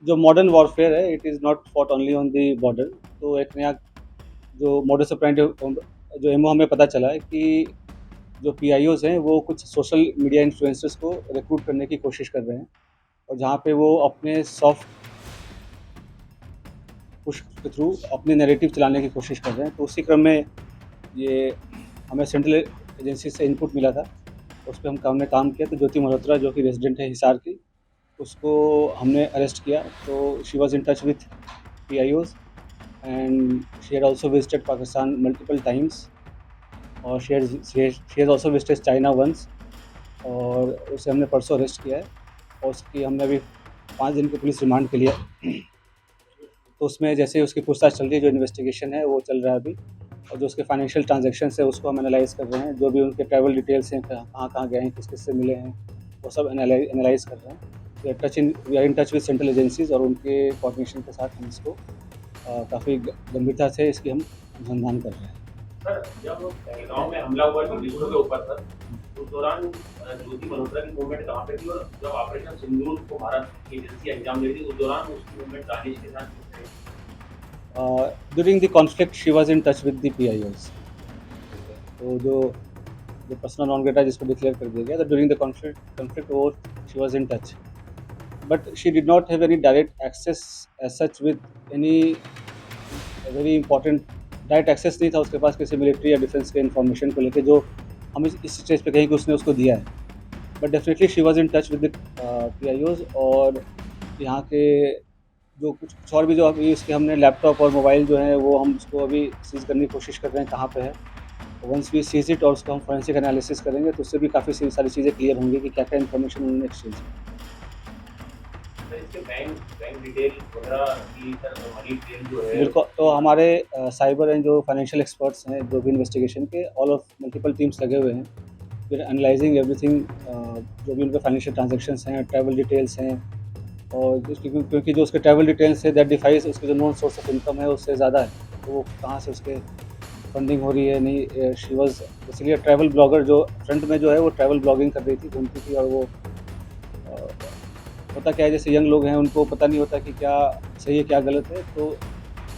जो modern warfare है it is not fought only on the border. तो एक नया जो मॉडस ऑपरेंडी जो एमओ हमें पता चला है कि जो पीआईओज़ हैं वो कुछ सोशल मीडिया इन्फ्लुएंसर्स को रिक्रूट करने की कोशिश कर रहे हैं, और जहाँ पे वो अपने सॉफ्ट पुश के थ्रू अपने नैरेटिव चलाने की कोशिश कर रहे हैं। तो उसी क्रम में ये हमें सेंट्रल एजेंसी से इनपुट मिला था, उस पे हमने काम किया। तो ज्योति मल्होत्रा जो कि रेजिडेंट है हिसार की, उसको हमने अरेस्ट किया। तो she was in touch with PIOs and she had also visited Pakistan multiple times, और she has also visited China once, और उसे हमने परसों अरेस्ट किया है और उसकी हमने अभी 5 दिन की पुलिस रिमांड के लिए। तो उसमें जैसे उसकी पूछताछ चल रही है, जो इन्वेस्टिगेशन है वो चल रहा है अभी, और जो उसके फाइनेंशियल ट्रांजैक्शंस है उसको हम एनालाइज़ कर रहे हैं, जो भी उनके ट्रैवल डिटेल्स हैं, कहाँ-कहाँ गए हैं, किस-किस से मिले हैं, वो सब एनालाइज़ कर रहे हैं। We are in touch with central agencies, और उनके कोऑर्डिनेशन के साथ हम इसको काफ़ी गंभीरता से इसकी हम अनुसंधान कर रहे हैं। सर, जब पहलगाम में हमला हुआ टूरिस्टों के ऊपर सर, उस दौरान ज्योति मल्होत्रा की मूवमेंट कहाँ पे थी, और जब ऑपरेशन सिंदूर को भारत की एजेंसी अंजाम दे रही थी, उस दौरान उसकी मूवमेंट दानिश के साथ किस तरह during the conflict she was in touch with the PIOs. तो जो पर्सनल नॉन ग्रेटा जिसको डिक्लेयर कर दिया गया, तो ड्यूरिंग द कॉन्फ्लिक्ट वो she was in touch, but she did not have any direct access as such with any very important. Direct access नहीं था उसके पास किसी मिलिट्री या डिफेंस के इन्फॉर्मेशन को लेके, जो हम इस स्टेज पे कहीं कि उसने उसको दिया है। But definitely she was in touch with the PIOs, और यहाँ के जो कुछ और भी जो अभी इसके हमने लैपटॉप और मोबाइल जो है वो हम उसको अभी सीज़ करने की कोशिश कर रहे हैं कहाँ पे है। वंस वी सीज़ इट और उसको हम फोरेंसिक एनालिसिस करेंगे, तो उससे भी काफ़ी सारी चीज़ें क्लियर होंगी कि क्या-क्या इन्फॉर्मेशन उन्होंने एक्सचेंज की। सर, इसके बैंक बैंक डिटेल वगैरह की सर मनी ट्रेल जो है बिल्कुल, तो हमारे साइबर एंड जो फाइनेंशियल एक्सपर्ट्स हैं, जो भी इन्वेस्टिगेशन के ऑल ऑफ मल्टीपल टीम्स लगे हुए हैं। फिर एनालाइजिंग एवरीथिंग, जो भी उनके फाइनेंशियल ट्रांजैक्शंस हैं, ट्रैवल डिटेल्स हैं, और क्योंकि जो उसके ट्रैवल डिटेल्स है दैट डिफाइज उसके जो नोन सोर्स ऑफ इनकम है उससे ज़्यादा है, तो वो कहाँ से उसके फंडिंग हो रही है, नहीं। शी वाज़ इसलिए ट्रैवल ब्लॉगर जो फ्रंट में जो है वो ट्रैवल ब्लॉगिंग कर रही थी, घूमती थी, और वो होता क्या है, जैसे यंग लोग हैं उनको पता नहीं होता कि क्या सही है क्या गलत है, तो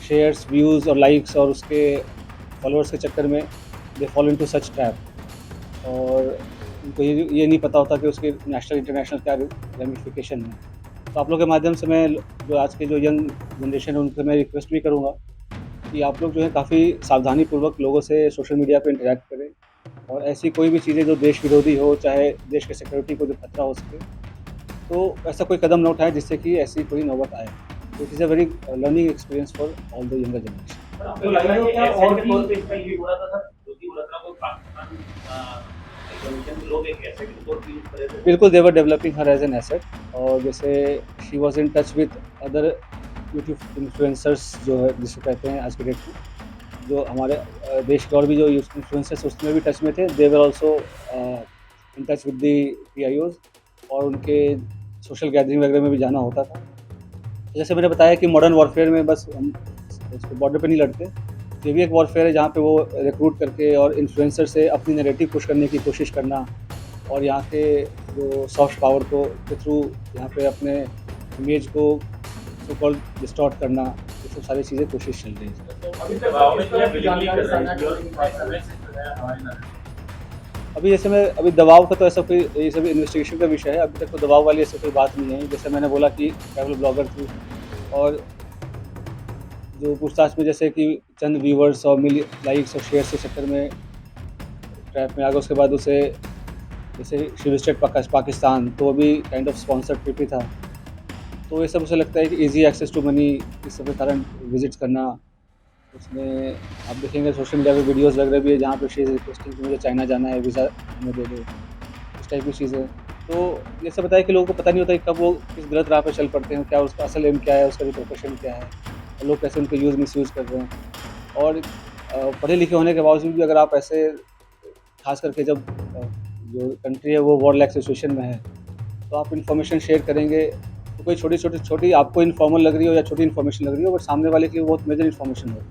शेयर्स, व्यूज़ और लाइक्स और उसके फॉलोअर्स के चक्कर में they fall into such trap, और उनको ये नहीं पता होता कि उसके नेशनल इंटरनेशनल क्या रेमिफिकेशन है। तो आप लोग के माध्यम से मैं जो आज के जो यंग जनरेशन है उनसे मैं रिक्वेस्ट भी करूँगा कि आप लोग जो है काफ़ी सावधानीपूर्वक लोगों से सोशल मीडिया पे इंटरैक्ट करें, और ऐसी कोई भी चीज़ें जो देश विरोधी हो, चाहे देश के सिक्योरिटी को जो खतरा हो सके, तो ऐसा कोई कदम ना उठाएँ जिससे कि ऐसी कोई नौबत आए। तो it is a very learning experience for all the younger generation. Sir, आपको लगा ये एसेट के तौर पे इसका यूज़ हो रहा था सर? ज्योति मल्होत्रा को पाकिस्तान इन्फॉर्मेशन के लोग एक एसेट के तौर पे यूज़ कर रहे थे? बिल्कुल, they were developing her as an asset, और जैसे she was in touch with other YouTube influencers जो है जिसको कहते हैं आज के डेट में, जो हमारे देश के और भी जो इन्फ्लुएंसर्स उसमें भी टच में थे। They were also in touch with the PIOs, और उनके सोशल गैदरिंग वगैरह में भी जाना होता था। जैसे मैंने बताया कि मॉडर्न वॉरफेयर में बस हम बॉर्डर पे नहीं लड़ते, ये भी एक वॉरफेयर है जहाँ पे वो रिक्रूट करके और इन्फ्लुएंसर से अपनी नैरेटिव पुश करने की कोशिश करना, और यहाँ के जो सॉफ्ट पावर को के थ्रू यहाँ पे अपने इमेज को सो कॉल्ड डिस्टॉर्ट करना, ये सब सारी चीज़ें कोशिश चल रही है। तो अभी तक दबाव में जो है विलिंगली कर रहे हैं। अभी जैसे मैं अभी दबाव का तो ऐसा कोई, ये सब इन्वेस्टिगेशन का विषय है, अभी तक तो दबाव वाली ऐसी कोई बात नहीं है। जैसे मैंने बोला कि ट्रैवल ब्लॉगर थी, और जो पूछताछ में जैसे कि चंद व्यूवर्स और लाइक्स और शेयर्स के चक्कर में ट्रैप में आ गया, उसके बाद उसे जैसे शी विजिटेड पाकिस्तान, तो वो भी काइंड ऑफ स्पॉन्सर्ड ट्रिप ही था। तो ये सब उसे लगता है कि ईज़ी एक्सेस टू मनी, इस सब के कारण विज़िट्स करना। उसमें आप देखेंगे सोशल मीडिया पे वीडियोज़ वगैरह भी है जहाँ पे शी इज़ रिक्वेस्टिंग कि मुझे चाइना जाना है, वीज़ा हमें दे दो, इस टाइप की चीज़ें। तो ये सब बताया कि लोगों को पता नहीं होता कि कब वो किस गलत राह पे चल पड़ते हैं, क्या उसका असल एम क्या है, उसका रिपरकशन क्या है, और लोग कैसे उनको मिसयूज़ कर रहे हैं। और पढ़े लिखे होने के बावजूद भी अगर आप ऐसे, ख़ास करके जब जो कंट्री है वो वॉर लाइक सिचुएशन में है, तो आप इन्फॉर्मेशन शेयर करेंगे, तो कोई छोटी आपको इन्फॉर्मल लग रही हो या छोटी इन्फॉर्मेशन लग रही हो, बट सामने वाले के लिए बहुत मेजर इन्फॉर्मेशन हो,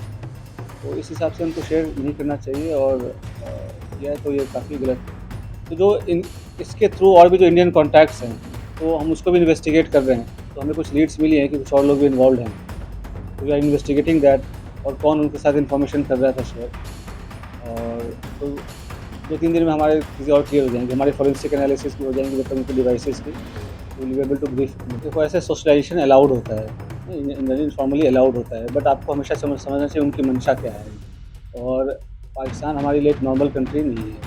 तो इस हिसाब से उनको शेयर नहीं करना चाहिए, और किया है तो ये काफ़ी गलत है। तो जो इन इसके थ्रू और भी जो इंडियन कॉन्टैक्ट्स हैं, तो हम उसको भी इन्वेस्टिगेट कर रहे हैं। तो हमें कुछ लीड्स मिली हैं कि कुछ और लोग भी इन्वॉल्व हैं, तो वी आर इन्वेस्टिगेटिंग दैट और कौन उनके साथ इन्फॉर्मेशन कर रहा था शेयर। और तो 2-3 दिन में हमारे चीज़ें और क्लियर हो जाएँगी, हमारी फोरेंसिक एनालिसिस भी हो जाएँगी जब तक उनके डिवाइसेस की, तो will be able to brief. देखो ऐसे सोशलाइज़ेशन अलाउड होता है, इनफॉर्मली अलाउड होता है, बट आपको हमेशा समझना चाहिए उनकी मंशा क्या है। और पाकिस्तान हमारे लिए एक नॉर्मल कंट्री नहीं है,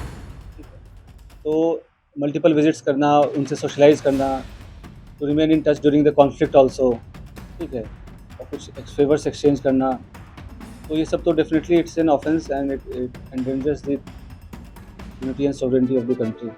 ठीक है? तो मल्टीपल विज़िट्स करना, उनसे सोशलाइज़ करना, to remain in touch during the conflict also, ठीक है? और कुछ फेवर्स एक्सचेंज करना, तो ये सब तो definitely it's an offence and it endangers the unity and sovereignty of the country.